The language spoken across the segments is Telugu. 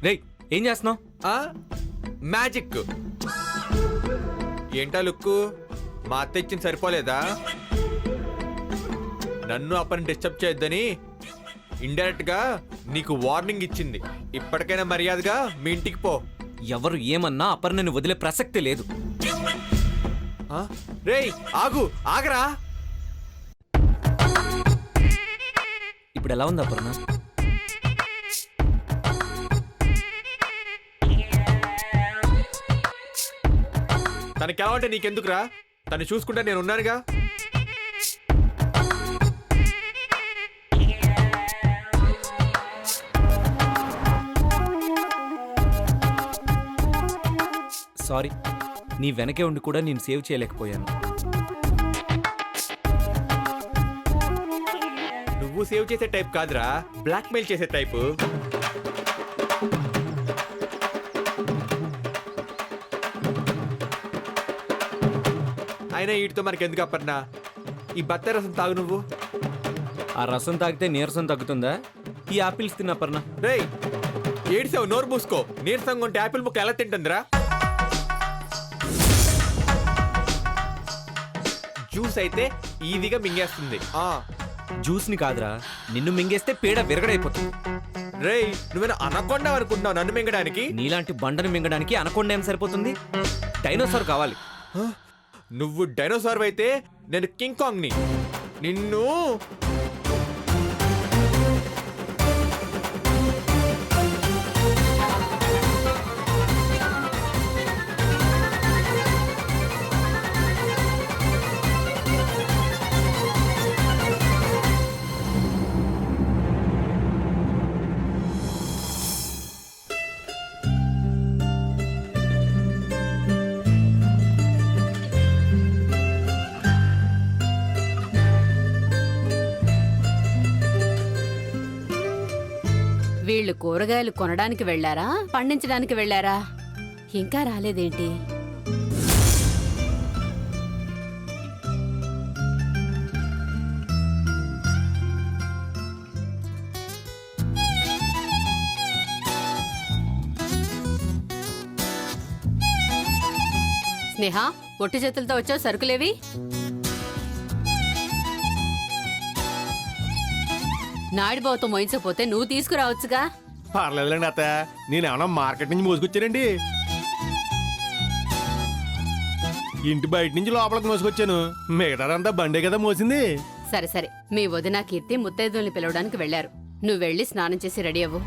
రేయ్ ఏం చేస్తున్నావు? మ్యాజిక్. ఏంటా లుక్కు? మా అత్త ఇచ్చింది సరిపోలేదా? నన్ను అప్పని డిస్టర్బ్ చేయొద్దని ఇండైరెక్ట్ గా నీకు వార్నింగ్ ఇచ్చింది. ఇప్పటికైనా మర్యాదగా మీ ఇంటికి పో. ఎవరు ఏమన్నా అపర్ణని వదిలే ప్రసక్తే లేదు. రేయ్ ఆగు, ఆగరా. ఇప్పుడు ఎలా ఉంది అపర్ణ? తనకి ఎలా ఉంటే నీకెందుకురా? తను చూసుకుంటే నేను ఉన్నానుగా. సారీ, నీ వెనకే ఉండి కూడా నేను సేవ్ చేయలేకపోయాను. నువ్వు సేవ్ చేసే టైప్ కాదురా, బ్లాక్మెయిల్ చేసే టైపు. అయినా వీటితో మనకెందుకు అప్పర్నా? ఈ బత్తాయి రసం తాగు నువ్వు. ఆ రసం తాగితే నీరసం తగ్గుతుందా? ఈ ఆపిల్స్ తిన్న అపర్ణ. రేయ్ ఏడిసావు, నోరు మూసుకో. నీరసంగా ఉంటే యాపిల్ ముక్క ఎలా తింటుందిరా? జ్యూస్ అయితే ఈజీగా మింగేస్తుంది. జ్యూస్ ని కాదురా, నిన్ను మింగేస్తే పేడ విరగడైపోతుంది. రేయ్ నువ్వేనా అనకొండ అనుకుంటున్నావు నన్ను మింగడానికి? నీలాంటి బండను మింగడానికి అనకొండ ఏం సరిపోతుంది? డైనోసార్ కావాలి. నువ్వు డైనోసార్ అయితే నేను కింగ్ కాంగ్ ని. నిన్ను వీళ్ళు కూరగాయలు కొనడానికి వెళ్లారా, పండించడానికి వెళ్లారా? ఇంకా రాలేదేంటి? స్నేహ, ఒట్టి చేతులతో వచ్చావు, సరుకులేవి? నాయుడుబాబుతో మోయించకపోతే నువ్వు తీసుకురావచ్చుగా. పర్లేదులేండి అత్త, నేనేమన్నా మార్కెట్ నుంచి మోసుకొచ్చానండి? ఇంటి బయట నుంచి లోపలికి మోసుకొచ్చాను. మిగతాదంతా బండే కదా మోసింది. సరే సరే, మీ వదిన కీర్తి ముత్తైదుల్ని పిలవడానికి వెళ్లారు. నువ్వు వెళ్ళి స్నానం చేసి రెడీ అవ్వు.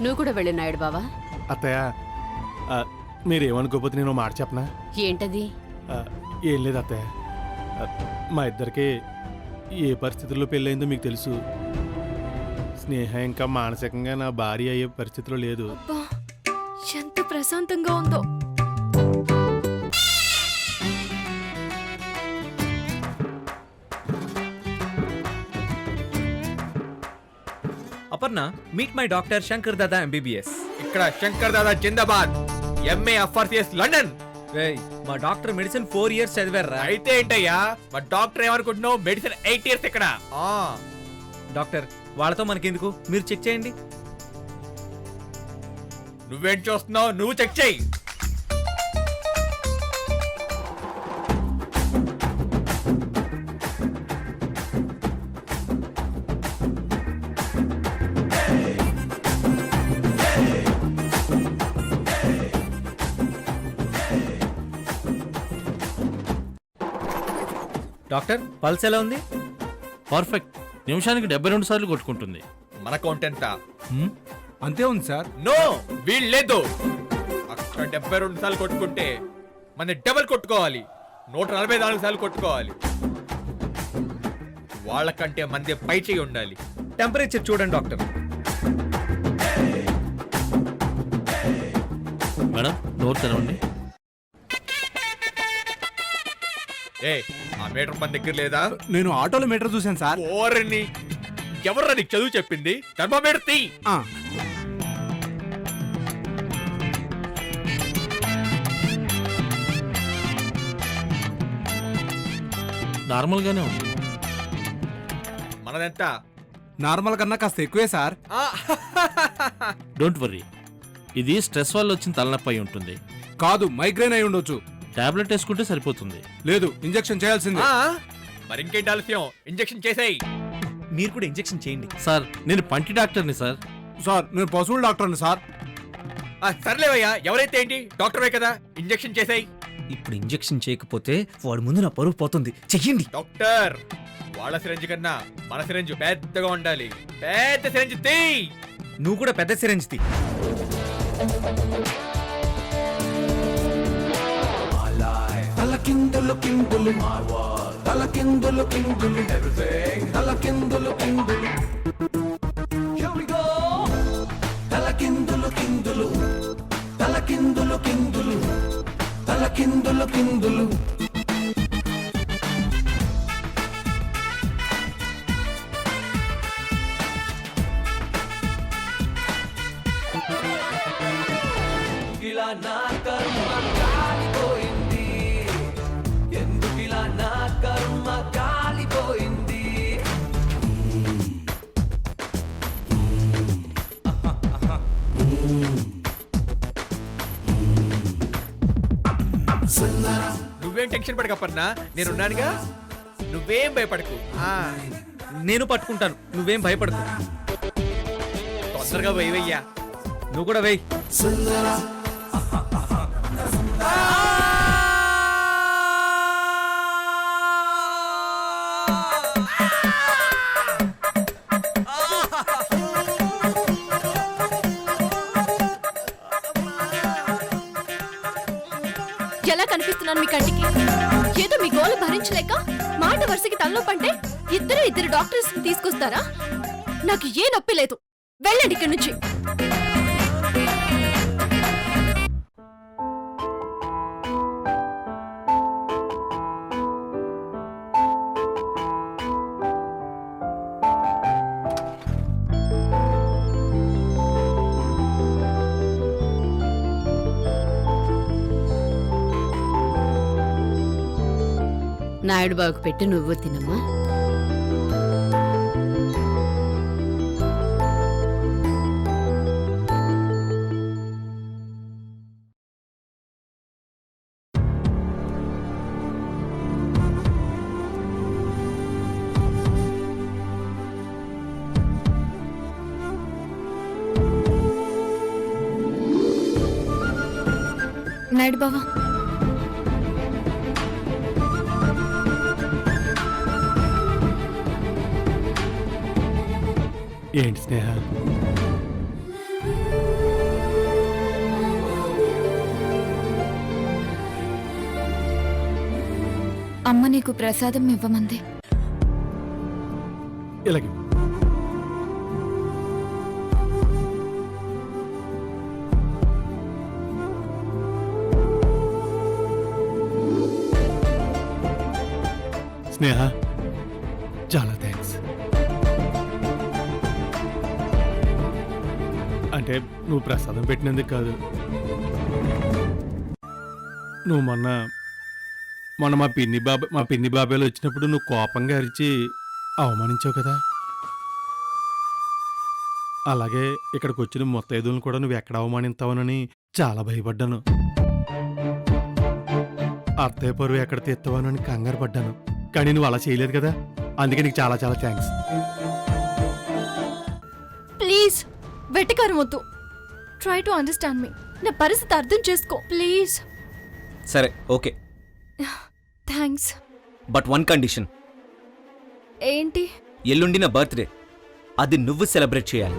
నువ్వు కూడా వెళ్ళు నాయుడు బావా. అత్తయ్య మీరేమనుకోకపోతే నేను మాట చెప్పనా? ఏంటది? ఏం లేదు అత్తయ్య, మా ఇద్దరికి ఏ పరిస్థితుల్లో పెళ్ళయిందో మీకు తెలుసు. స్నేహ ఇంకా మానసికంగా నా భార్య అయ్యే పరిస్థితిలో లేదు. ఎంత ప్రశాంతంగా ఉందో. Aparna, meet my doctor Shankar Dada MBBS. ఇక్కడ శంకర్ దాదా జిందాబాద్, MA FRCS లండన్. రేయ్, మా డాక్టర్ మెడిసిన్ 4 years చదివారా? అయితే ఏంటయ్యా, మా డాక్టర్ ఏమనుకుంటున్నావు? మెడిసిన్ 8 years ఇక్కడ. డాక్టర్, వాళ్ళతో మనకెందుకు, మీరు చెక్ చేయండి. నువ్వేం చూస్తున్నావు? నువ్వు చెక్ చేయి. డాక్టర్, పల్స్ ఎలా ఉంది? పర్ఫెక్ట్. నిమిషానికి 72 సార్లు కొట్టుకుంటుంది. మన కౌంట్ ఎంత? అంతే ఉంది సార్. నో, వీళ్ళేదు. అక్కడ 72 సార్లు కొట్టుకుంటే మన డబల్ కొట్టుకోవాలి. 144 సార్లు కొట్టుకోవాలి. వాళ్ళకంటే మంది పై చేయి ఉండాలి. టెంపరేచర్ చూడండి డాక్టర్. మేడం, డోర్ తెరవండి. ఆ మీటర్ మన దగ్గర లేదా? నేను ఆటోలో మీటర్ చూశాను సార్. ఓరని ఎవర్రా నీకు చదువు చెప్పింది? థర్మోమీటర్ తీ. నార్మల్గానే ఉంది. మనదెంత? నార్మల్ కన్నా కాస్త ఎక్కువే సార్. ఆ, డోంట్ వర్రీ, ఇది స్ట్రెస్ వల్ల వచ్చిన తలనొప్పి అయి ఉంటుంది. కాదు, మైగ్రేన్ అయి ఉండొచ్చు. టాబ్లెట్ వేసుకుంటే సరిపోతుంది. లేదు, ఇంజెక్షన్ చేయాల్సిందే. ఆ, మరి ఇంకేంటి ఆలస్యం? ఇంజెక్షన్ చేసేయి. మీరు కూడా ఇంజెక్షన్ చేయండి. సార్, నేను పంటి డాక్టర్ని సార్. సార్, నేను పశువుల డాక్టర్ని సార్. సర్లేవయ్యా, ఎవరైతే ఏంటి, డాక్టరే కదా, ఇంజెక్షన్ చేసేయి. ఇప్పుడు ఇంజెక్షన్ చేయకపోతే వాడి ముందు నా పరువు పోతుంది. చెయ్యండి. డాక్టర్, వాళ్ళ సిరంజ్ కన్నా మన సిరంజ్ పెద్దగా ఉండాలి. పెద్ద సిరంజ్ తీ. నువ్వు కూడా పెద్ద సిరంజ్ తీ. నువ్వేం టెన్షన్ పడకప్పన్నా, నేనున్నానుగా. నువ్వేం భయపడకు. నేను పట్టుకుంటాను, నువ్వేం భయపడకు. తొందరగా వేయ్యా. నువ్వు కూడా వేయ్. ఎలా కనిపిస్తున్నాను మీ కంటికి? ఏదో మీ గోలు భరించలేక మాట వరుసకి తలనొప్పంటే ఇద్దరు డాక్టర్స్ తీసుకొస్తారా? నాకు ఏ నొప్పి లేదు. వెళ్ళండి ఇక్కడి నుంచి. నాయుడు బాబుకు పెట్టి నువ్వు తినమ్మా. నాయుడు బావా, ఏంటి స్నేహ? అమ్మ నీకు ప్రసాదం ఇవ్వమంది. ఇలాగే స్నేహ, చాలా థ్యాంక్స్. అంటే నువ్వు ప్రసాదం పెట్టినందుకు కాదు, నువ్వు మొన్న మా పిన్ని బాబాయ్లు వచ్చినప్పుడు నువ్వు కోపంగా అరిచి అవమానించావు కదా, అలాగే ఇక్కడికి వచ్చిన ముత్తైదులను కూడా నువ్వు ఎక్కడ అవమానిస్తావనని చాలా భయపడ్డాను. అత్తయ్య పరువు ఎక్కడ తీస్తావనని కంగారు పడ్డాను. కానీ నువ్వు అలా చేయలేదు కదా, అందుకే నీకు చాలా చాలా థ్యాంక్స్. ప్లీజ్ వెటకారం వద్దు. ట్రై టు అండర్స్టాండ్ మీ. నా పరిస్థితి అర్థం చేసుకో ప్లీజ్. సరే, okay. Thanks. But one condition. ఏంటి? ఎల్లుండి నా బర్త్డే, అది నువ్వు సెలబ్రేట్ చేయాలి.